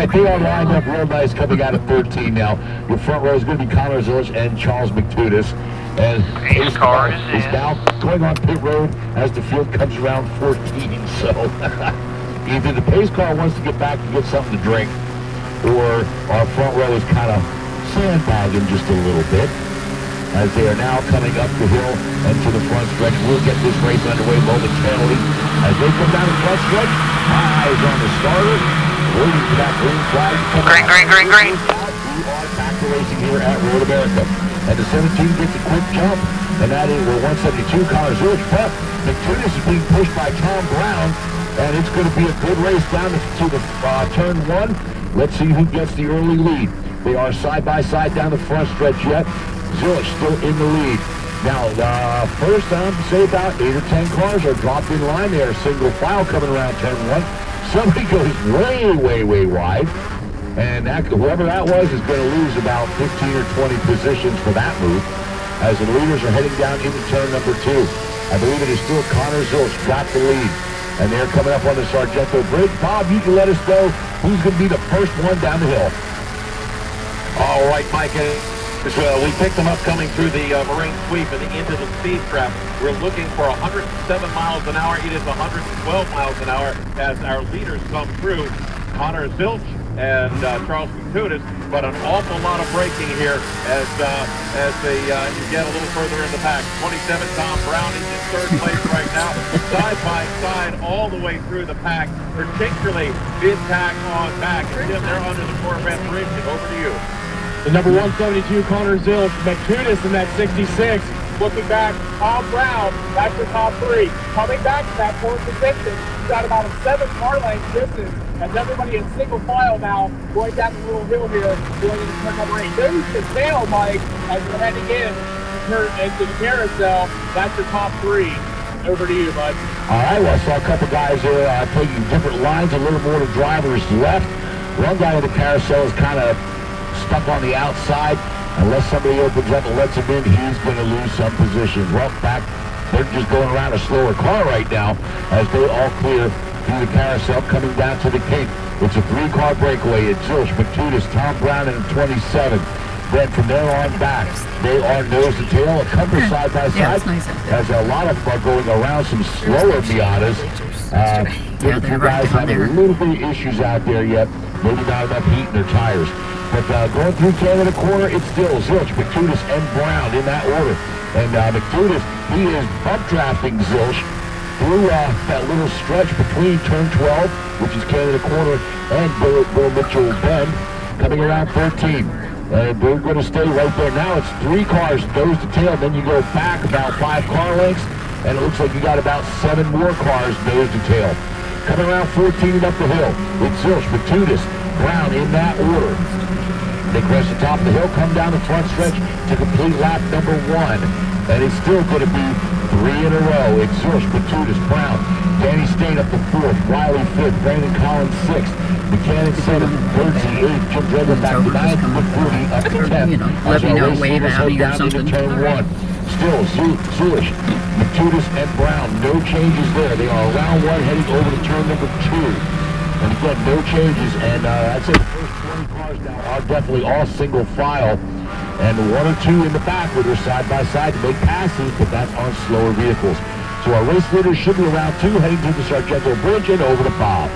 right, they are lined up real nice coming out of 13 now. Your front row is going to be Connor Zilch and Charles Mactutus. And pace car is now going on pit road as the field comes around 14. So either the pace car wants to get back and get something to drink, or our front row is kind of sandbagging just a little bit as they are now coming up the hill and to the front stretch. We'll get this race underway momentarily as they come down the front stretch. Eyes on the starter, waiting for that green flag. Green. We are back to racing here at Road America. And the 17 gets a quick jump, and that is, we're 172, Connor Zilch. But Mactutus is being pushed by Tom Brown, and it's going to be a good race down to the turn one. Let's see who gets the early lead. They are side by side down the front stretch yet. Zilch still in the lead. Now, first time, say about 8 or 10 cars are dropped in line there, single file coming around turn one. Somebody goes way wide. And whoever that was is going to lose about 15 or 20 positions for that move as the leaders are heading down into turn number 2. I believe it is still Connor Zilch got the lead. And they're coming up on the Sargento Bridge. Bob, you can let us know who's going to be the first one down the hill. All right, Mike. We picked them up coming through the Marine Sweep and into the speed trap. We're looking for 107 miles an hour. It is 112 miles an hour as our leaders come through. Connor Zilch and Charles Mactutus, but an awful lot of braking here as they you get a little further in the pack. 27 Tom Brown is in third place right now, side by side all the way through the pack, particularly mid-pack on pack. And Tim, they're under the Corvette bridge, and over to you. The number 172, Connor Zilch. Mactutus in that 66. Looking back, Tom Brown, that's the top 3. Coming back to that fourth position, he's got about a 7 car length distance as everybody in single file now going down the little hill here, going into turn number 8. There's the tail, Mike, as we're heading into the carousel. That's your top 3. Over to you, bud. All right, well, I saw a couple guys there taking different lines, a little more to drivers left. One guy in the carousel is kind of stuck on the outside. Unless somebody opens up and lets him in, he's going to lose some positions. Well, back, they're just going around a slower car right now as they all clear through the carousel coming down to the kink. It's a 3-car breakaway. It's Zilch, Mactutus, Tom Brown, and 27. Then from there on back, they are nose to tail, a couple side by side. As a lot of them are going around some slower Miatas. The two guys having a little bit of issues out there yet. Maybe not enough heat in their tires. But going through Canada corner, it's still Zilch, Mactutus, and Brown in that order. And Mactutus, he is bump drafting Zilch through that little stretch between turn 12, which is Canada corner, and Bill Mitchell Bend, coming around 13. And they're going to stay right there. Now it's 3 cars nose to tail, then you go back about 5 car lengths, and it looks like you got about 7 more cars nose to tail. Coming around 14 and up the hill, it's Zilch, Mactutus, Brown in that order. They crest the top of the hill, come down the front stretch to complete lap number 1. And it's still going to be 3 in a row. It's Zilch, Mactutus, Brown, Danny Steyn up to 4th, Riley 5th, Brandon Collins 6th, Mechanic 7th, Birdsey 8th, Jim Dredger back to 9th, McCourty up to 10th. Let me know, wave at me or something. Turn 1. Still Zilch, Mactutus, and Brown. No changes there. They are around 1 heading over to turn number 2. And again, no changes, and I'd say the first 20 cars now are definitely all single file, and 1 or 2 in the back where they're side by side to make passes, but that's on slower vehicles. So our race leaders should be around 2 heading to the Sargento Bridge and over to Bob.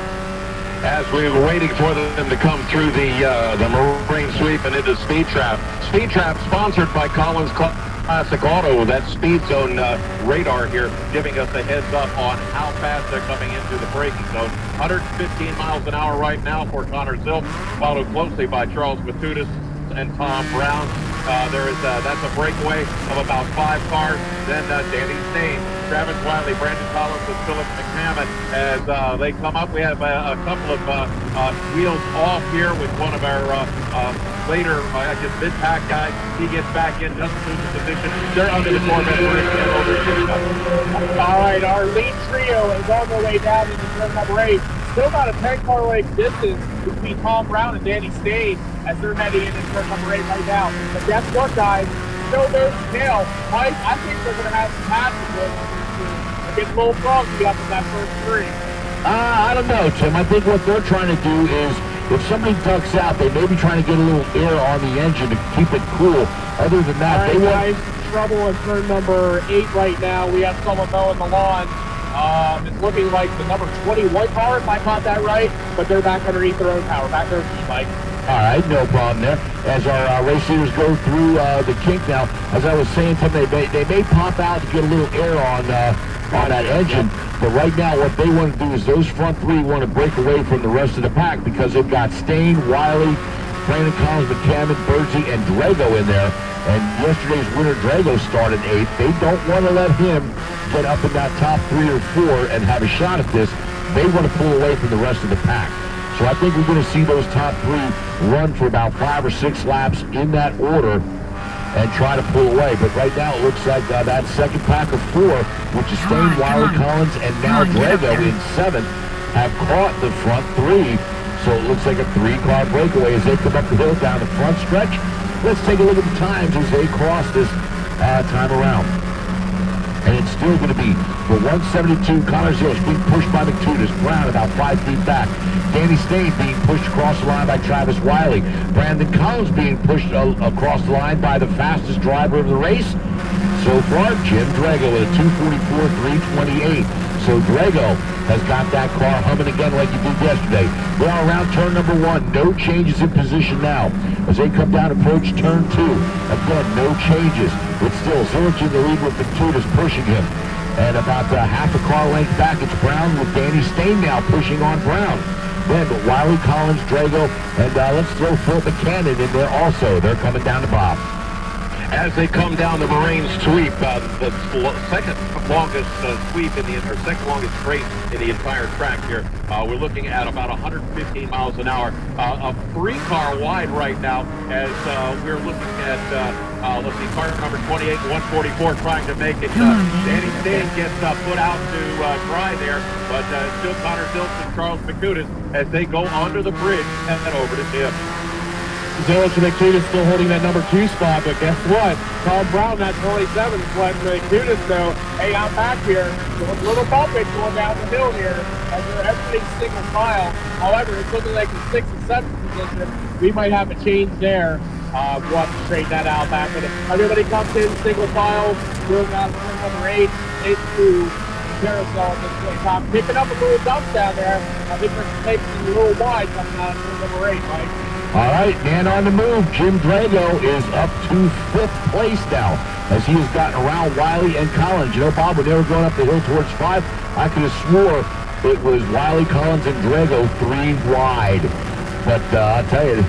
As we were waiting for them to come through the Marine Sweep and into Speed Trap. Speed Trap sponsored by Collins Classic Auto, that speed zone radar here giving us a heads up on how fast they're coming into the braking zone. 115 miles an hour right now for Connor Zilch, followed closely by Charles Mactutus and Tom Brown. That's a breakaway of about 5 cars. Then Danny Steyn, Travis Wiley, Brandon Collins, and Philip McMahon. As they come up, we have a couple of wheels off here with one of our later, mid-pack guys. He gets back in, doesn't lose the position. They're under the Corvette bridge and over to All right, our lead trio is on their way down into turn number 8. Still about a 10-car length distance between Tom Brown and Danny Steyn as they're heading into turn number 8 right now. But guess what, guys? Still nose to tail. Mike, I think they're going to have some passes. It gets a little froggy up in that first 3. I don't know, Tim. I think what they're trying to do is if somebody ducks out, they may be trying to get a little air on the engine to keep it cool. Other than that, all right, guys, trouble in turn number 8 right now. We have someone mowing the lawn. It's looking like the number 21 car, if I caught that right, but they're back underneath their own power. Back there with you, Mike. All right, no problem there. As our race leaders go through the kink now, as I was saying to them, they may pop out to get a little air on that engine, but right now what they want to do is those front three want to break away from the rest of the pack because they've got Steyn, Wiley, Brandon Collins, McCammon, Birdsey, and Drago in there. And yesterday's winner, Drago, started 8th. They don't want to let him get up in that top 3 or 4 and have a shot at this. They want to pull away from the rest of the pack. So I think we're going to see those top 3 run for about 5 or 6 laps in that order and try to pull away. But right now it looks like that second pack of 4, which is Steyn, Wiley, Collins, and now Drago in 7th, have caught the front 3. So it looks like a 3-car breakaway as they come up the hill down the front stretch. Let's take a look at the times as they cross this time around. And it's still going to be for 172, Connor Zilch being pushed by Mactutus. Brown about 5 feet back. Danny Steyn being pushed across the line by Travis Wiley. Brandon Collins being pushed across the line by the fastest driver of the race. So far, Jim Drago with a 244.328. So Drago has got that car humming again like he did yesterday. We're around turn number 1. No changes in position now. As they come down, approach turn 2. Again, no changes. It's still Zilch in the lead with Mactutus pushing him. And about half a car length back, it's Brown with Danny Steyn now pushing on Brown. Then Wiley, Collins, Drago, and let's throw Phil Buchanan in there also. They're coming down to Bob. As they come down the Moraine sweep, the second longest sweep or second longest straight in the entire track here, we're looking at about 115 miles an hour. A 3-car wide right now as we're looking at, let's see, car number 28, 144 trying to make it. Danny Steyn gets put out to dry there, but still Connor Zilch and Charles Mactutus as they go under the bridge and then over to Tim. Zilch and Mactutus still holding that number 2 spot, but guess what? Tom Brown, that 27, is letting Mactutus know, hey, I'm back here. There's a little bumping going down the hill here as everybody's single file. However, it's looking like the 6th and 7th position. We might have a change there. We'll have to straighten that out back. But if everybody comes in single file, doing out turn number 8, 8 through carousel at this point. Tom picking up a little dumps down there. I think they're taking a little wide coming out of turn number 8, Mike. All right, man on the move. Jim Drago is up to 5th place now as he has gotten around Wiley and Collins. You know, Bob, when they were going up the hill towards 5, I could have swore it was Wiley, Collins, and Drago 3 wide. But I'll tell you,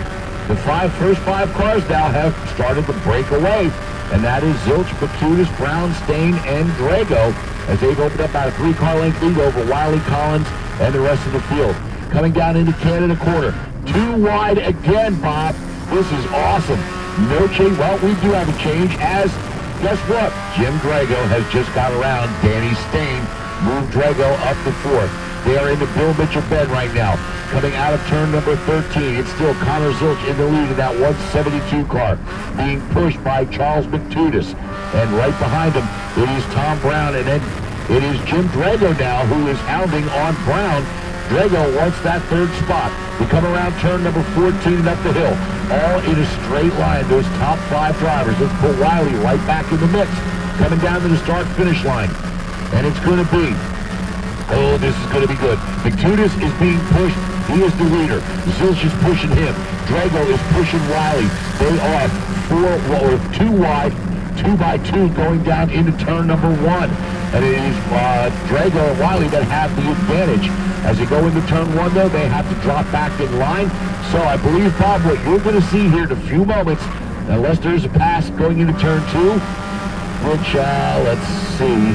the first 5 cars now have started to break away, and that is Zilch, Mactutus, Brown, Steyn, and Drago as they've opened up about a 3-car length lead over Wiley, Collins, and the rest of the field. Coming down into Canada Quarter. 2 wide again, Bob. This is awesome. No change. Well, we do have a change as, guess what? Jim Drago has just got around Danny Steyn, moved Drago up to 4th. They are in the Bill Mitchell bend right now. Coming out of turn number 13, it's still Connor Zilch in the lead of that 172 car, being pushed by Charles Mactutus. And right behind him, it is Tom Brown, and then it is Jim Drago now who is hounding on Brown. Drago wants that 3rd spot. We come around turn number 14 and up the hill, all in a straight line, those top 5 drivers. Let's put Wiley right back in the mix, coming down to the start-finish line. And it's going to be, oh, this is going to be good. Mactutus is being pushed. He is the leader. Zilch is pushing him. Drago is pushing Wiley. They are 2 wide, 2 by 2 going down into turn number 1. And it is Drago and Wiley that have the advantage. As they go into turn 1, though, they have to drop back in line. So I believe, Bob, what you're going to see here in a few moments, unless there's a pass going into turn 2, which, let's see,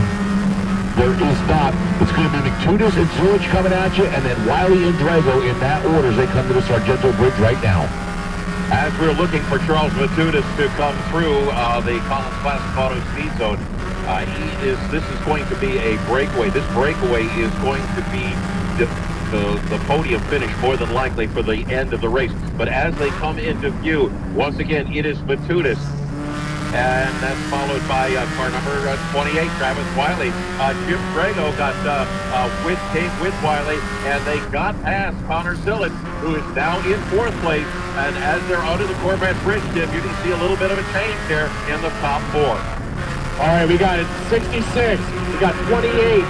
there is not. It's going to be Mactutus and Zilch coming at you, and then Wiley and Drago in that order as they come to the Sargento Bridge right now. As we're looking for Charles Mactutus to come through the Collins Classic Auto Speed Zone, this is going to be a breakaway. This breakaway is going to be the podium finish more than likely for the end of the race. But as they come into view, once again, it is Mactutus and that's followed by car number 28, Travis Wiley. Jim Drago got came with Wiley, and they got past Connor Zillett, who is now in 4th place. And as they're under the Corvette bridge, Jim, you can see a little bit of a change there in the top 4. All right, we got 66, we got 28, 2,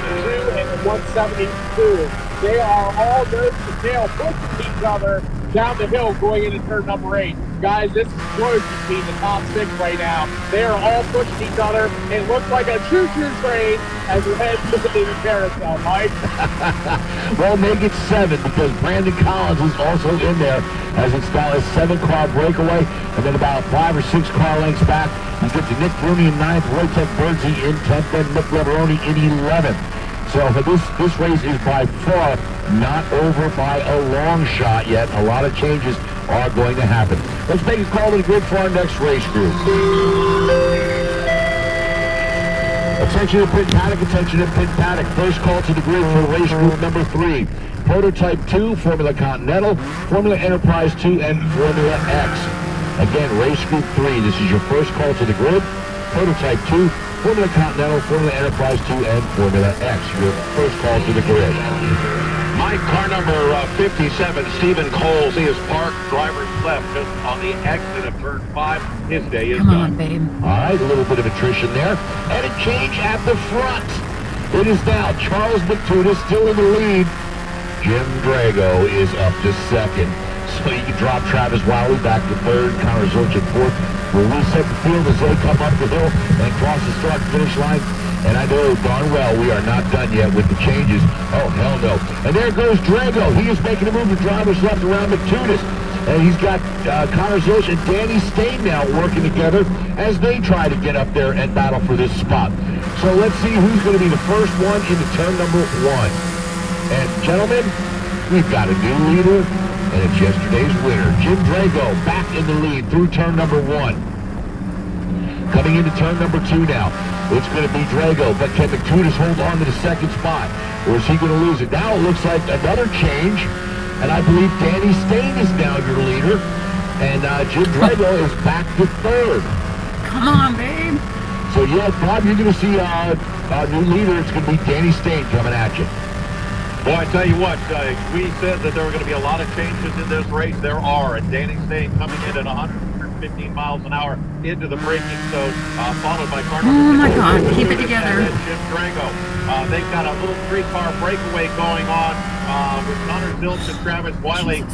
and 172. They are all nose to tail, pushing each other down the hill going into turn number 8. Guys, this is close between the top 6 right now. They are all pushing each other. It looks like a choo-choo train as we head to the carousel, Mike. Well, make it 7 because Brandon Collins is also in there as it's now a 7-car breakaway. And then about 5 or 6 car lengths back, you get to Nick Rooney in 9th, Wojtek Bergsy in 10th, then Nick Leveroni in 11th. So this race is by far not over by a long shot yet. A lot of changes are going to happen. Let's make a call to the grid for our next race group. Attention to pit paddock, attention to pit paddock. First call to the grid for race group number 3. Prototype 2, Formula Continental, Formula Enterprise 2, and Formula X. Again, race group 3. This is your first call to the grid. Prototype 2, Formula Continental, Formula Enterprise 2, and Formula X. Your first call to the grid. My car number 57, Stephen Coles. He is parked, driver's left, just on the exit of turn 5. His day is Come done. on, babe. All right, a little bit of attrition there. And a change at the front. It is now Charles Mactutus still in the lead. Jim Drago is up to 2nd. So you can drop Travis Wiley back to 3rd, Connor Zillett at 4th. We'll reset the field as they come up the hill and cross the start-finish line. And I know darn well we are not done yet with the changes. Oh, hell no. And there goes Drago. He is making a move to drivers left around Mactutus. And he's got Connor Zillett and Danny Steyn now working together as they try to get up there and battle for this spot. So let's see who's going to be the first one into turn number 1. And gentlemen, we've got a new leader, and it's yesterday's winner. Jim Drago back in the lead through turn number 1. Coming into turn number 2 now. It's going to be Drago, but can Mactutus hold on to the 2nd spot? Or is he going to lose it? Now it looks like another change, and I believe Danny Steyn is now your leader, and Jim Drago is back to 3rd. Come on, babe. So yeah, Bob, you're going to see our new leader. It's going to be Danny Steyn coming at you. Boy, I tell you what, we said that there were going to be a lot of changes in this race. There are, and Danny Steyn coming in at 115 miles an hour into the braking zone, followed by car number 6. Oh my God, keep it together. And Jim Drago. They've got a little 3-car breakaway going on with Connor Zillett and Travis Wiley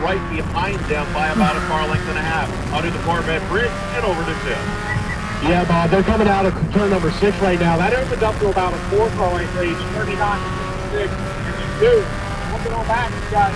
right behind them by about a car length and a half. Under the Corvette bridge and over to Zillett. Yeah, Bob, they're coming out of turn number 6 right now. That opened up to about a 4-car length range, 39 to 6. Looking on back, we've got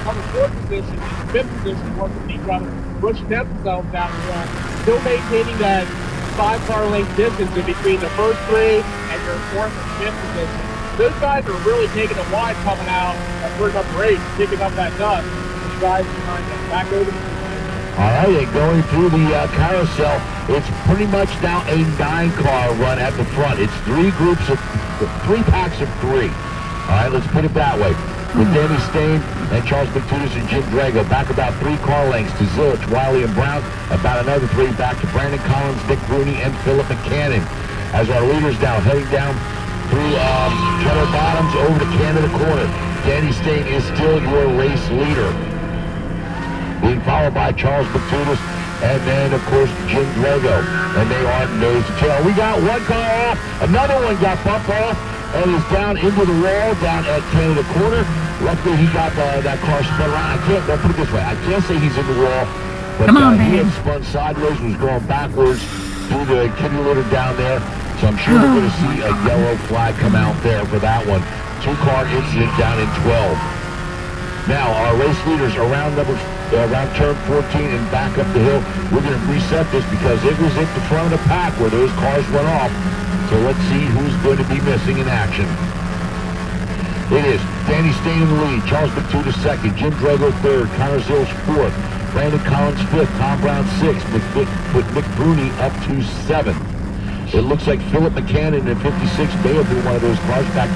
on the 4th position, 5th position, working each other, pushing themselves down the front, still maintaining that 5-car length distance in between the first 3 and your 4th and 5th position. Those guys are really taking it wide coming out of turn number 8, picking up that dust. The guys behind them. Back over to the All right, and going through the carousel, it's pretty much now a 9-car run at the front. It's 3 packs of 3. All right, let's put it that way. With Danny Steyn and Charles Mactutus and Jim Drago back about 3 car lengths to Zillett, Wiley, and Brown. About another 3 back to Brandon Collins, Nick Rooney, and Philip McCannon. As our leaders now heading down through Kettle Bottoms over to Canada Corner. Danny Steyn is still your race leader. Being followed by Charles Mactutus and then, of course, Jim Drago. And they are nose to tail. We got 1 car off. Another one got bumped off and is down into the wall down at Canada Corner. Luckily, he got that car spun around. I'll put it this way. I can't say he's in the wall, but he had spun sideways, was going backwards through the kitty litter down there. So I'm sure we're going to see a yellow flag come out there for that one. 2-car incident down in 12. Now, our race leaders around turn 14 and back up the hill. We're going to reset this because it was at the front of the pack where those cars went off. So let's see who's going to be missing in action. It is Danny Steyn in the lead, Charles Mactutus 2nd, Jim Drago 3rd, Connor Zillett 4th, Brandon Collins 5th, Tom Brown 6th, with Nick Rooney up to 7th. It looks like Philip McCannon in 56 may have been one of those cars. Back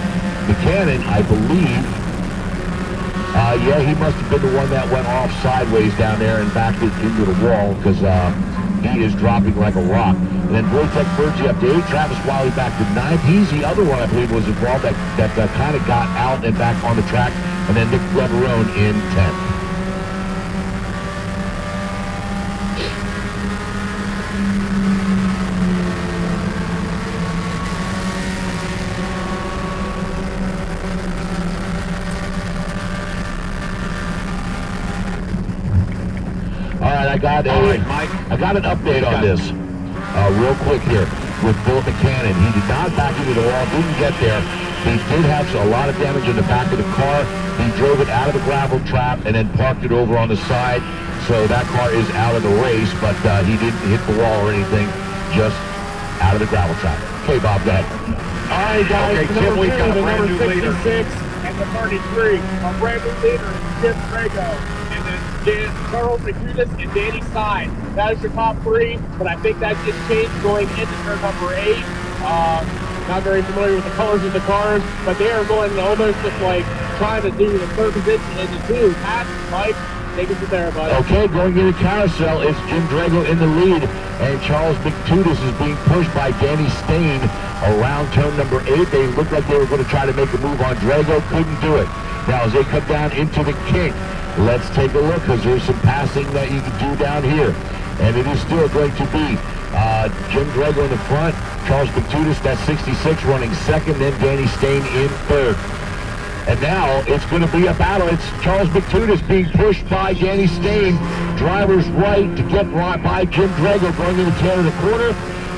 McCannon, I believe, he must have been the one that went off sideways down there and backed it into the wall because he is dropping like a rock. And then Wojtek Bergy up to 8, Travis Wiley back to 9th. He's the other one I believe was involved that kind of got out and back on the track. And then Nick Leverone in 10th. I got an update on this real quick here with Bill McCannon. He did not back into the wall, didn't get there. He did have a lot of damage in the back of the car. He drove it out of the gravel trap and then parked it over on the side. So that car is out of the race, but he didn't hit the wall or anything, just out of the gravel trap. Okay, Bob, go ahead. All right, guys. Okay, Tim, we got a brand new leader. 66 and the 33. A brand new leader is Jim Drago. Charles Mactutus and Danny Steyn. That is your top 3, but I think that just changed going into turn number 8. Not very familiar with the colors of the cars, but they are going almost just like trying to do the third position into 2. Pat, Mike, take it from there, buddy. Okay, going into carousel, it's Jim Drago in the lead, and Charles Mactutus is being pushed by Danny Steyn around turn number 8. They looked like they were going to try to make a move on Drago, couldn't do it. Now, as they come down into the kink, let's take a look, because there's some passing that you can do down here. And it is still going to be Jim Drago in the front, Charles Mactutus, that's 66, running second, then Danny Steyn in third. And now it's going to be a battle. It's Charles Mactutus being pushed by Danny Steyn. Driver's right to get right by Jim Drago going into Canada corner.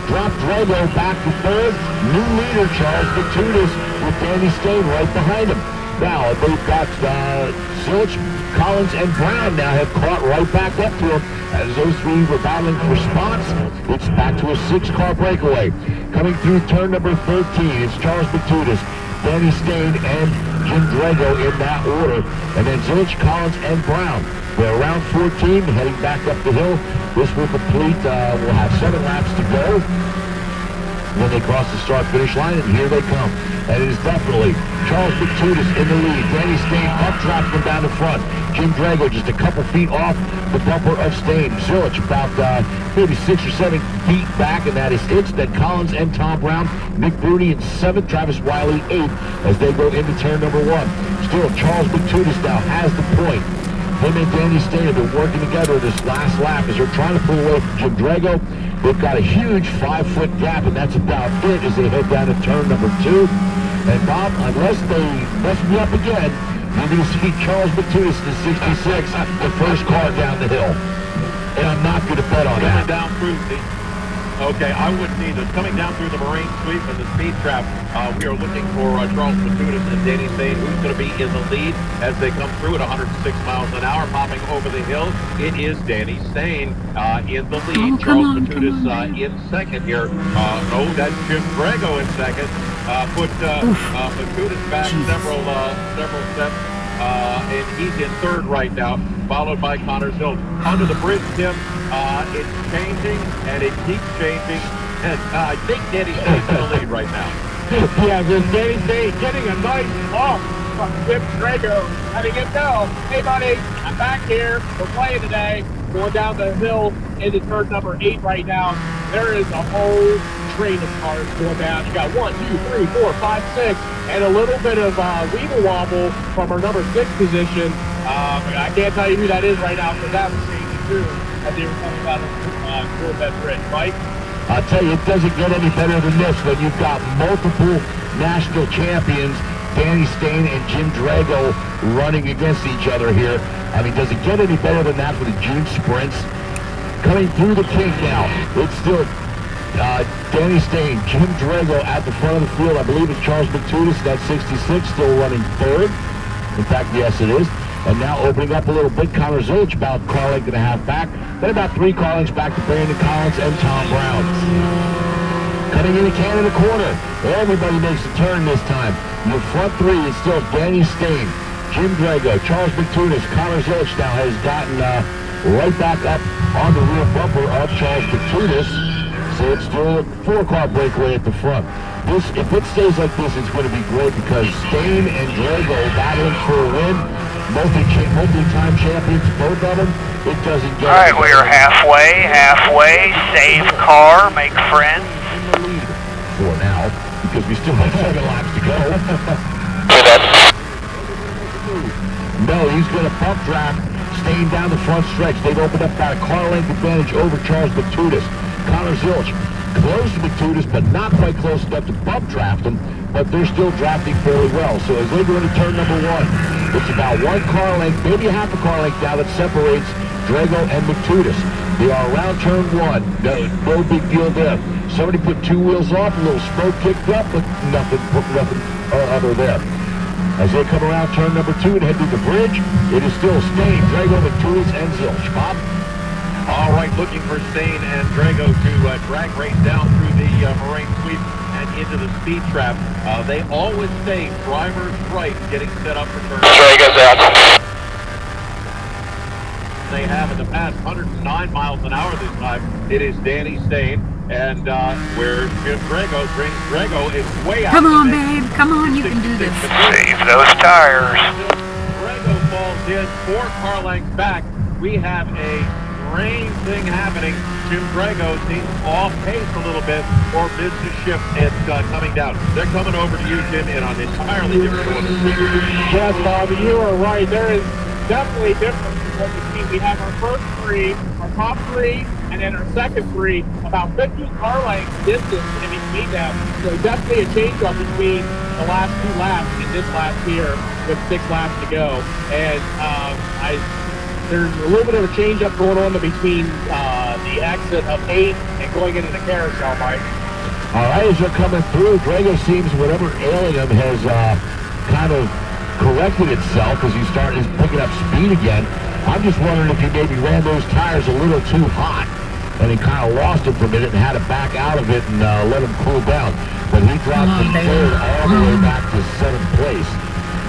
Drop Drago back to third. New leader, Charles Mactutus, with Danny Steyn right behind him. Now they've got Zilch, Collins, and Brown now have caught right back up to him. As those 3 were battling for spots, it's back to a 6-car breakaway. Coming through turn number 13, it's Charles Mactutus, Danny Steyn, and Jim Drago in that order. And then Zilch, Collins, and Brown. They're around 14, heading back up the hill. This will complete, we'll have 7 laps to go. When they cross the start-finish line, and here they come. And it is definitely Charles Mactutus in the lead. Danny Steyn up-trapping him down the front. Jim Drago just a couple feet off the bumper of Steyn. Zilch about maybe 6 or 7 feet back, and that is it. Then Collins and Tom Brown. Nick Bruni in 7th, Travis Wiley 8th as they go into turn number 1. Still, Charles Mactutus now has the point. Him and Danny Steyn have been working together this last lap as they're trying to pull away from Jim Drago. They've got a huge 5-foot gap, and that's about it as they head down to turn number 2. And Bob, unless they mess me up again, you're going to see Charles Mactutus in 66, the first car down the hill. And I'm not going to bet on that. Coming down through okay, I wouldn't either. Coming down through the Marine Sweep and the speed trap, we are looking for Charles Mactutus and Danny Steyn, who's going to be in the lead as they come through at 106 miles an hour, popping over the hill. It is Danny Steyn in the lead. Charles Mactutus in second here. No, that's Jim Drago in second. Put Mactutus back several steps. And he's in third right now, followed by Connor Zilch. Under the bridge, Tim, it's changing, and it keeps changing, and I think Danny Steyn's in the lead right now. Yeah, there's Danny Steyn getting a nice off from Jim Drago, letting him know, hey buddy, I'm back here, we're playing today, going down the hill into turn number 8 right now. There is a whole train of cars going down. You got 1, 2, 3, 4, 5, 6, and a little bit of weeble wobble from our number 6 position. I can't tell you who that is right now, because that was changing too, as they were talking about Corvette Bridge. Mike? I'll tell you, it doesn't get any better than this when you've got multiple national champions, Danny Steyn and Jim Drago, running against each other here. I mean, does it get any better than that for the June sprints? Coming through the kink now, it's still Danny Steyn, Jim Drago at the front of the field. I believe it's Charles Mactutus, that's 66, still running third. In fact, yes, it is. And now opening up a little bit, Connor Zilch about car length and a half back. Then about 3 car lengths back to Brandon Collins and Tom Brown. Cutting into Canada corner. Everybody makes a turn this time. Your front 3 is still Danny Steyn, Jim Drago, Charles Mactutus. Connor Zilch now has gotten right back up on the rear bumper of Charles Mactutus. So it's still a 4-car breakaway at the front. If it stays like this, it's going to be great because Steyn and Drago battling for a win. multi-time champions, both of them. It doesn't get. All right, we are halfway. Save car, make friends. In the lead for now, because we still have 7 laps to go. No, he's going to pump draft, staying down the front stretch. They've opened up about a car length advantage over Charles Mactutus. Connor Zilch close to Mactutus, but not quite close enough to bump draft him, but they're still drafting fairly well. So as they go into turn number 1, it's about 1 car length, maybe half a car length now that separates Drago and Mactutus. They are around turn 1. No big deal there. Somebody put 2 wheels off, a little smoke kicked up, but nothing other there. As they come around turn number 2 and head to the bridge, it is still Steyn, Drago, Mactutus, and Zilch. Bob? All right, looking for Steyn and Drago to drag race down through the moraine sweep and into the speed trap. They always stay driver's right, getting set up for turn. Drago's out. They have in the past 109 miles an hour this time. It is Danny Steyn, and where Jim Drago is way out. Come on, babe. Come on, you can do this. Save those tires. Drago falls in 4 car lengths back. We have a strange thing happening. Jim Drago seems off pace a little bit, or missed his shift and coming down. They're coming over to use him in on entirely different order. Yes, Bobby, you are right. There is definitely difference in what we see. We have our first 3, our top 3, and then our second 3, about 15 car lengths distance in between them. So definitely a change up between the last 2 laps and this lap here with 6 laps to go. And there's a little bit of a change up going on between the exit of 8 and going into the carousel, Mike. All right, as they're coming through, Drago seems whatever ailing him has kind of corrected itself as he started picking up speed again. I'm just wondering if he maybe ran those tires a little too hot and he kind of lost him for a minute and had to back out of it and let him cool down. But he dropped from 3rd all the way back to 7th place.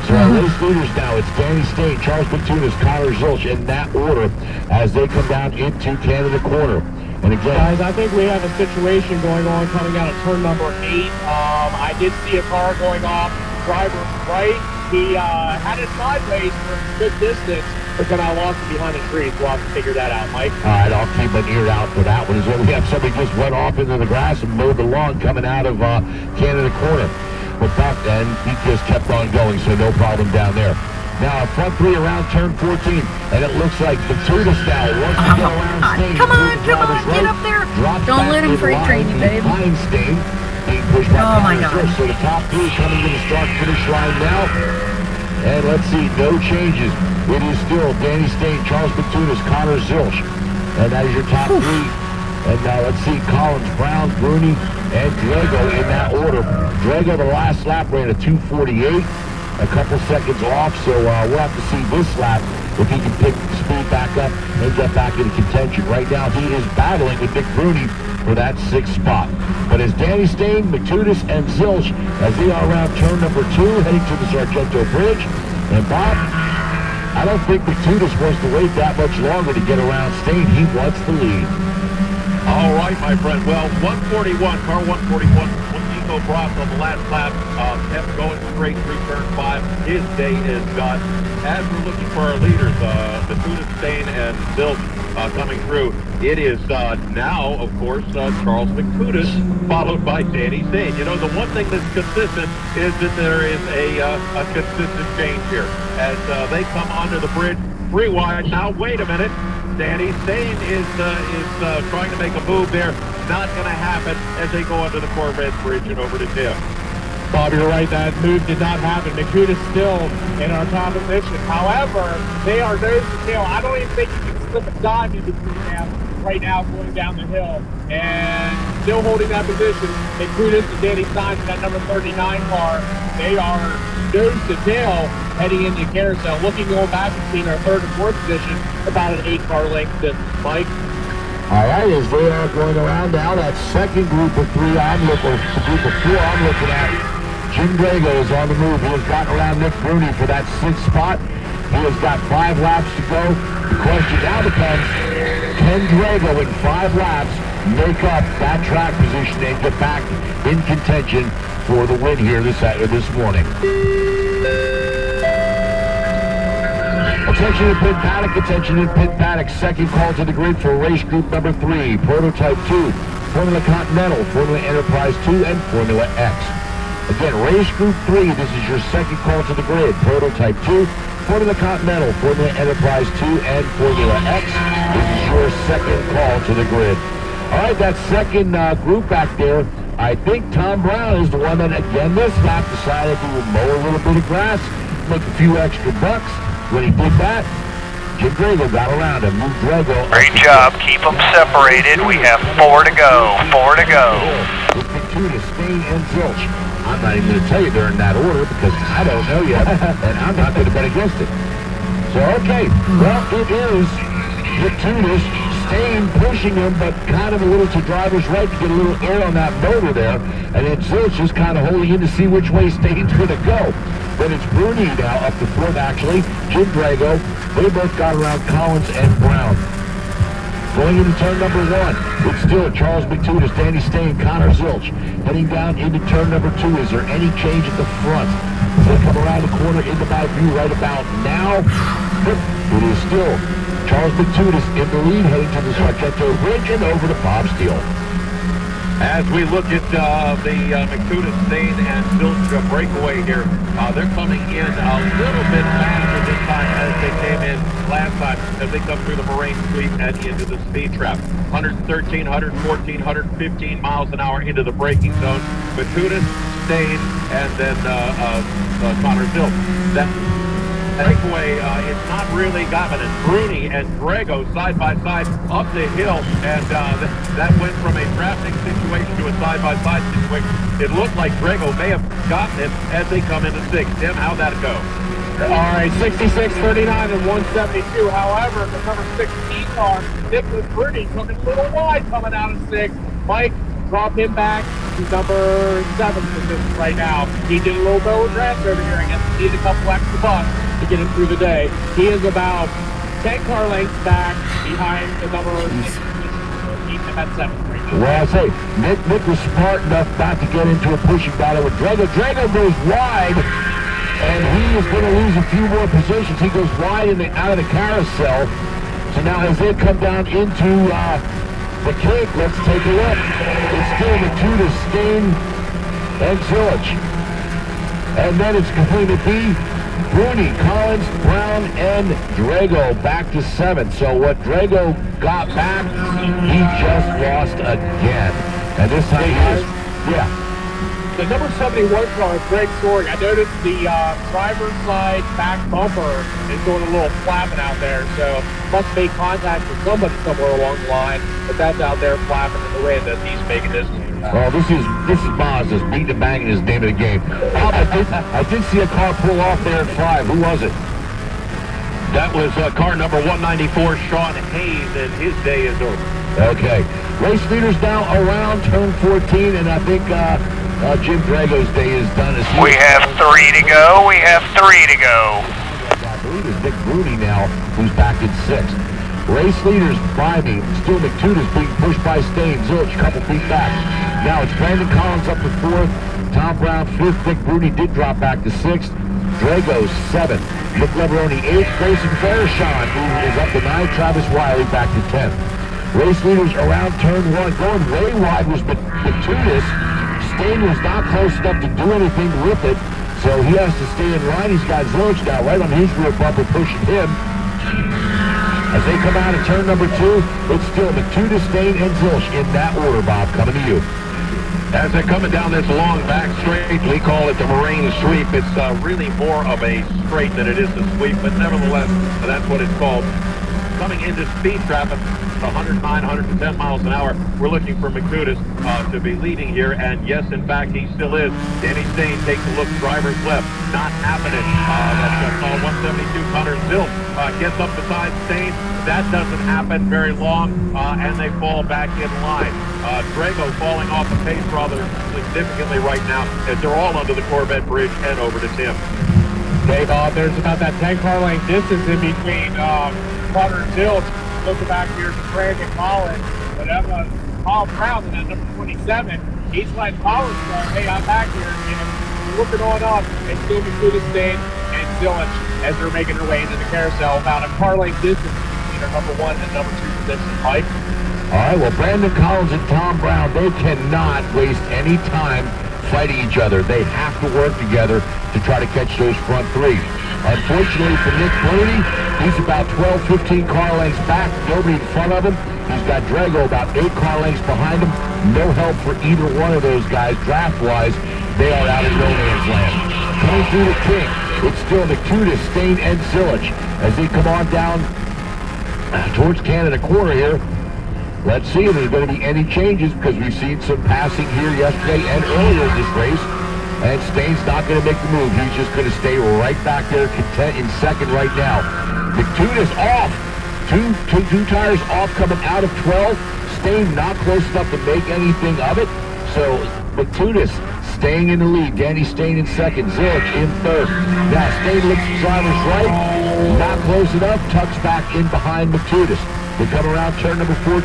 So our race leaders now, it's Danny Steyn, Charles Mactutus, Connor Zilch in that order as they come down into Canada Corner. And again, guys, I think we have a situation going on coming out of turn number 8. I did see a car going off, driver right. He had it sideways for a good distance, but then I lost it behind the trees. We'll have to figure that out, Mike. All right, I'll keep an ear out for that one as well. We have somebody just went off into the grass and mowed the lawn coming out of Canada Corner. But back then, he just kept on going, so no problem down there. Now, front 3 around turn 14, and it looks like Mactutus now wants to go around Steyn. Come on, get up there. Don't let him freight train you, babe. Behind Steyn, being pushed by Oh, my God. So the top 3 coming to the start-finish line now. And let's see, no changes. It is still Danny Steyn, Charles Mactutus, Connor Zilch. And that is your top 3. And now let's see, Collins, Brown, Bruni, and Drago in that order. Drago, the last lap, ran a 2:48, a couple seconds off, so we'll have to see this lap if he can pick the speed back up and get back into contention. Right now, he is battling with Nick Bruni for that 6th spot. But as Danny Steyn, Mactutus, and Zilch, as they are around turn number 2, heading to the Sargento Bridge, and Bob, I don't think Mactutus wants to wait that much longer to get around Steyn. He wants the lead. All right, my friend. Well, 141, car 141, Nico Bross on the last lap, kept going straight through turn 5. His day is done. As we're looking for our leaders, Mactutus, Steyn, and Zilch coming through, it is now, of course, Charles Mactutus, followed by Danny Steyn. You know, the one thing that's consistent is that there is a consistent change here. As they come onto the bridge, 3 wide. Now, wait a minute. Danny Steyn is trying to make a move there. Not going to happen as they go under the Corvette bridge and over to Tim. Bob, you're right. That move did not happen. Mactutus still in our top position. However, they are nose to tail. I don't even think you can slip a dime in between them right now going down the hill. And still holding that position, Mactutus and Danny Steyn in that number 39 car. They are nose to tail heading into carousel. Looking going back between our 3rd and 4th position, about an 8-car length distance. Mike? All right, as they are going around now, that second group of 3 group of 4 I'm looking at, Jim Drago is on the move. He has gotten around Nick Bruni for that 6th spot. He has got 5 laps to go. The question now becomes, can Drago in 5 laps make up that track position and get back in contention for the win here this morning? Attention in pit paddock, attention in pit paddock. Second call to the grid for race group number 3, Prototype 2, Formula Continental, Formula Enterprise 2, and Formula X. Again, race group 3, this is your second call to the grid. Prototype 2, Formula Continental, Formula Enterprise 2, and Formula X. This is your second call to the grid. All right, that second group back there, I think Tom Brown is the one that, again, this lap decided to mow a little bit of grass, make a few extra bucks. When he did that, Jim Drago got around him, moved Drago. Great job. Keep them separated. We have 4 to go. 4 to go. With Mactutus, Steyn, and Zilch. I'm not even going to tell you they're in that order because I don't know yet, and I'm not going to bet against it. So, okay, well, it is Mactutus, Steyn pushing him, but kind of a little to driver's right to get a little air on that motor there, and then Zilch is kind of holding in to see which way Steyn's going to go. Then it's Bruni now up the front, actually. Jim Drago, they both got around Collins and Brown. Going into turn number 1, it's still Charles Mactutus, Danny Steyn, Connor Zilch. Heading down into turn number 2, is there any change at the front? As they come around the corner into my view right about now, it is still Charles Mactutus in the lead, heading to the Sargento Bridge and over to Bob Steele. As we look at the Mactutus, Steyn, and Zilch breakaway here, they're coming in a little bit faster this time as they came in last time, as they come through the moraine sweep and into the speed trap. 113, 114, 115 miles an hour into the braking zone. Mactutus, Steyn, and then Connor Zilch. That breakaway, it's not really dominant. Bruni and Drago side by side up the hill, and that went from a drafting situation to a side-by-side situation. It looked like Drago may have gotten it as they come into 6. Tim, how'd that go? All right, 66, 39, and 172. However, the number 16 car, Nicholas Bruni, took it a little wide coming out of 6. Mike dropped him back to number 7 position right now. He did a little bit of grass over here. I guess he needed a couple extra bucks to get him through the day. He is about 10 car lengths back behind the number 6 position. Keep him at 7 right now. Well, I say, Nick was smart enough not to get into a pushing battle with Drago. Drago goes wide, and he is going to lose a few more positions. He goes wide out of the carousel. So now as they come down into the cake, let's take a look. It's still Mactutus, Steyn, and Zilch. And then it's going to be Bruni, Collins, Brown, and Drago back to 7. So what Drago got back, he just lost again. And this time he is, yeah. The number 71 car, Greg Soring, I noticed the driver's side back bumper is doing a little flapping out there, so must make contact with somebody somewhere along the line, but that's out there flapping in the way that he's making this. Well, this is Mazda's beating and banging is the name of the game. I did see a car pull off there at 5. Who was it? That was car number 194, Sean Hayes, and his day is over. Okay. Race leaders now around turn 14, and I think Jim Drago's day is done. We have 3 to go. We have 3 to go. I believe it's Nick Bruni now, who's back in 6th. Race leaders by me. Still Mactutus being pushed by Steyn. Zilch a couple feet back. Now it's Brandon Collins up to 4th. Tom Brown 5th. Nick Bruni did drop back to 6th. Drago 7th. Nick Leveroni 8th. Grayson Fairshon, who is up to 9. Travis Wiley back to 10th. Race leaders around turn 1. Going way wide was Mactutus. Steyn was not close enough to do anything with it, so he has to stay in line. He's got Zilch now right on his rear bumper pushing him. As they come out of turn number 2, it's still Mactutus, Steyn, and Zilch in that order, Bob, coming to you. As they're coming down this long back straight, we call it the moraine sweep. It's really more of a straight than it is a sweep, but nevertheless, that's what it's called. Coming into speed traffic, 109, 110 miles an hour. We're looking for Mactutus to be leading here, and yes, in fact, he still is. Danny Steyn takes a look, driver's left, not happening. That's call 172, Connor Zilch gets up beside Steyn. That doesn't happen very long, and they fall back in line. Drago falling off the pace rather significantly right now, as they're all under the Corvette bridge and over to Tim. Okay, Bob, there's about that 10-car length distance in between Connor Zilch. Looking back here to Brandon Collins, but Paul Brown, and at number 27, he's letting Collins go, hey, I'm back here, and looking on up, and still Mactutus, Steyn, and Zilch as they're making their way into the carousel, about a car length distance between our number 1 and number 2 positions, Mike. All right, well, Brandon Collins and Tom Brown, they cannot waste any time fighting each other. They have to work together to try to catch those front three. Unfortunately for Nick Bruni, he's about 12, 15 car lengths back, nobody in front of him. He's got Drago about 8 car lengths behind him. No help for either one of those guys draft-wise. They are out in no man's land. Coming through the King, it's still Mactutus, Steyn, and Zilich as they come on down towards Canada Corner here. Let's see if there's going to be any changes, because we've seen some passing here yesterday and earlier in this race. And Steyn's not going to make the move. He's just going to stay right back there, content in second right now. Mactutus off. Two tires off coming out of 12. Steyn not close enough to make anything of it. So Mactutus staying in the lead. Danny Steyn in second. Zilich in third. Now Steyn looks to driver's right. Not close enough. Tucks back in behind Mactutus. They come around turn number 14.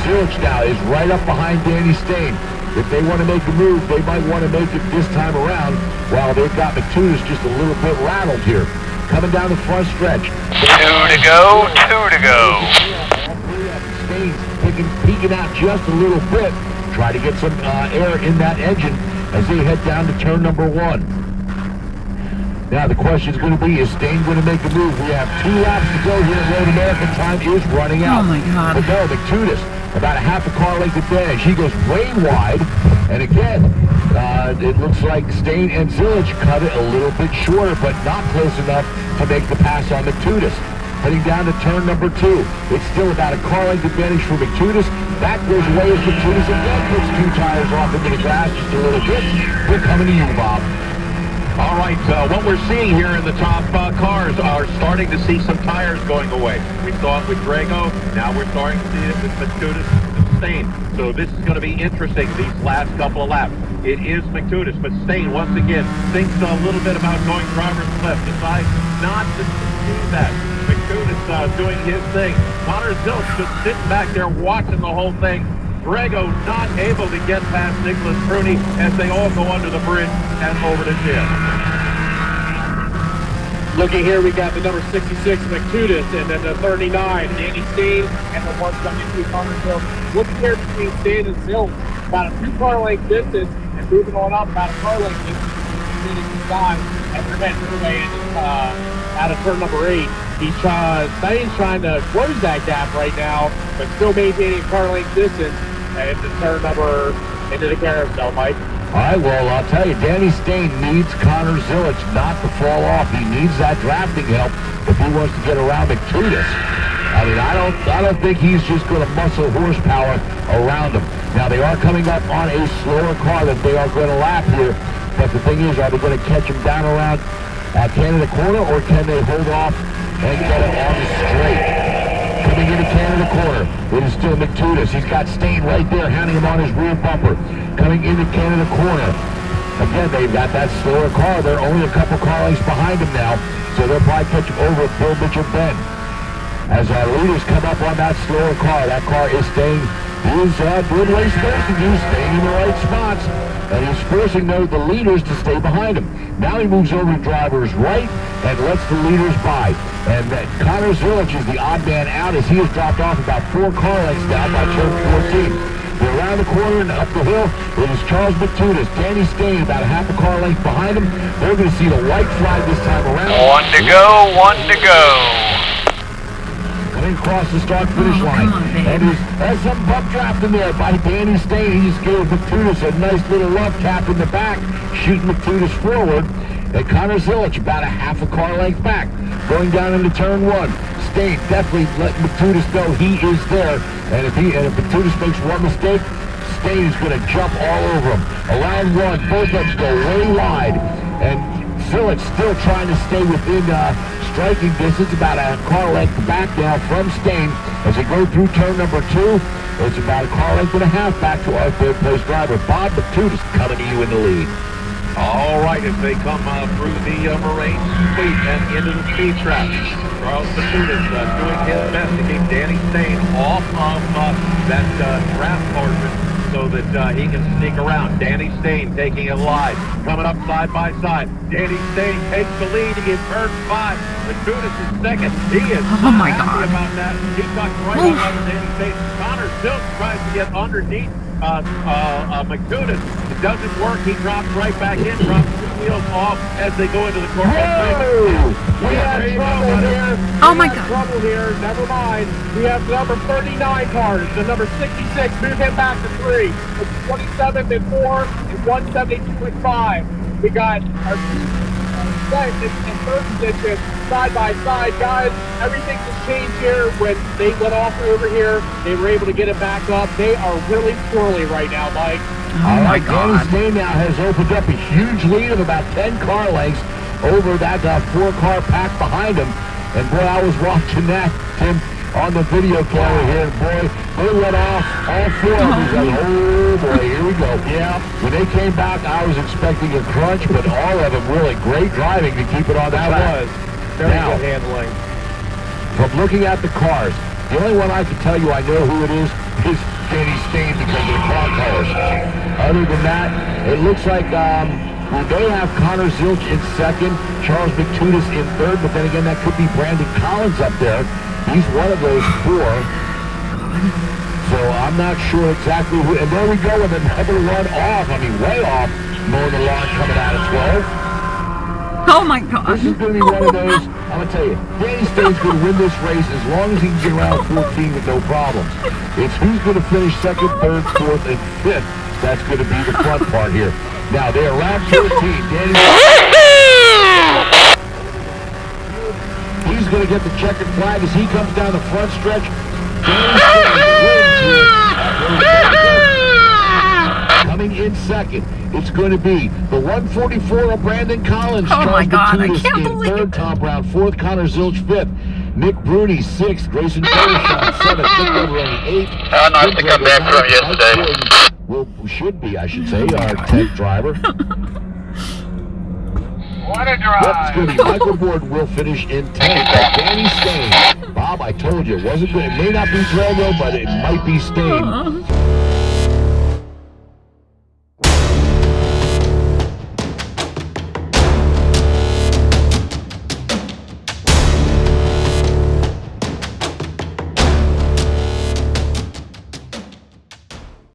Zilich now is right up behind Danny Steyn. If they want to make a move, they might want to make it this time around, while they've got Mactutus just a little bit rattled here. Coming down the front stretch. 2 to go, 2 to go. Steyn's peeking out just a little bit. Try to get some air in that engine as they head down to turn number 1. Now the question is going to be, is Steyn going to make a move? We have 2 laps to go here in Road America. Time is running out. Oh my God. But no, Mactutus, about a half a car length advantage. He goes way wide. And again, it looks like Steyn and Zilich cut it a little bit shorter, but not close enough to make the pass on Mactutus. Heading down to turn number 2. It's still about a car length advantage for Mactutus. That goes away as Mactutus again puts 2 tires off into the grass just a little bit. We're coming to you, Bob. All right, what we're seeing here in the top cars are starting to see some tires going away. We saw it with Drago. Now we're starting to see it with Mactutus and Steyn. So this is going to be interesting these last couple of laps. It is Mactutus, but Steyn, once again, thinks a little bit about going driver's left. Decides not to do that. Mactutus doing his thing. Connor Zilich just sitting back there watching the whole thing. Drago not able to get past Nicholas Bruni as they all go under the bridge and over to Jim. Looking here, we got the number 66, Mactutus, and then the 39, Danny Steyn, and the 172, Connor Zilich. Looking here between Steyn and Zilich, about a 2-car length distance, and moving on up about a car length distance between the two guys as they're heading their way out of turn number 8. Steyn's trying to close that gap right now, but still maintaining car length distance into turn number, into the carousel, Mike. All right, well, I'll tell you, Danny Steyn needs Connor Zilich not to fall off. He needs that drafting help if he wants to get around Mactutus. I mean, I don't think he's just going to muscle horsepower around him. Now, they are coming up on a slower car that they are going to lap here, but the thing is, are they going to catch him down around Canada Corner, or can they hold off and get him on the straight? Coming into Canada Corner, it is still Mactutus. He's got Steyn right there, handing him on his rear bumper. Coming into Canada Corner. Again, they've got that slower car. They're only a couple car lengths behind him now, so they'll probably catch him over at Bill Mitchell Bend. As our leaders come up on that slower car, that car is staying. He's doing what he's supposed to do, staying in the right spots, and he's forcing the leaders to stay behind him. Now he moves over to driver's right and lets the leaders by. And Connor Zilich is the odd man out as he has dropped off about 4 car lengths down by turn 14. They're around the corner and up the hill. It is Charles Mactutus, Danny Steyn about a half a car length behind him. They're going to see the white flag this time around. 1 to go, 1 to go. Coming across the start-finish line. And there's some bump draft in there by Danny Steyn. He just gave Mactutus a nice little love tap in the back, shooting Mactutus forward. And Connor Zilich about a half a car length back. Going down into turn 1. Steyn definitely letting Mactutus know he is there. And if Mactutus makes one mistake, Steyn is going to jump all over him. Around 1, both of them go way wide. And Zilich still trying to stay within striking distance, about a car length back now from Steyn. As they go through turn number 2, it's about a car length and a half back to our third place driver, Bob Mactutus, coming to you in the lead. All right, as they come through the moraine sweep and into the speed trap, Charles Mactutus doing his best to keep Danny Steyn off of that draft margin so so that he can sneak around. Danny Steyn taking it live, coming up side by side. Danny Steyn takes the lead in turn 5. Mactutus is second. He is my happy God. about that. He tucked right on under Danny Steyn. Connor Silk tries to get underneath Mactutus. It doesn't work. He drops right back in, drops 2 wheels off as they go into the corner. We have trouble here. Oh my We have God. trouble here. Never mind. We have the number 39 cars. The number 66. Move him back to 3. It's 27 and 4 and 172 and 5. We got our second and third position side by side, guys. Everything just changed here when they went off over here. They were able to get it back up. They are really swirly right now, Mike. Oh my Danny God. Steyn now has opened up a huge lead of about 10 car lengths over that 4-car pack behind him. And boy, I was watching that, Tim, on the video camera here, and boy, they let off all 4 of them. Like, oh boy, here we go. Yeah, when they came back, I was expecting a crunch, but all of them really great driving to keep it on the track. Was very Now, good handling. from looking at the cars, the only one I can tell you I know who it is Danny Steyn because of the car colors. Other than that, it looks like we may have Connor Zilch in second, Charles Mactutus in third, but then again, that could be Brandon Collins up there. He's one of those 4. So I'm not sure exactly who. And there we go with another run off. I mean, way off. Mowing the lawn coming out of 12. Oh my God. This is going to be one of those, I'm going to tell you, Danny Steyn's going to win this race as long as he can get around 14 with no problems. It's who's going to finish second, third, fourth, and fifth. That's going to be the front part here. Now, they are around 14. Danny, he's going to get the checkered flag as he comes down the front stretch. Danny Steyn wins here. Coming in second, it's going to be the 144 of Brandon Collins. Oh my God, I Mactutus can't in believe third, it. Tom Brown fourth, Connor Zilch fifth, Nick Bruni sixth, Grayson Toyo seventh, Nick Weber on the eighth. Nice to come back from yesterday. Well, should be, I should say, our 10th driver. What a Yep, it's drive. going to be Michael Board will finish in 10th. Danny Steyn. Bob, I told you, it wasn't good. It may not be Drago, but it might be Steyn.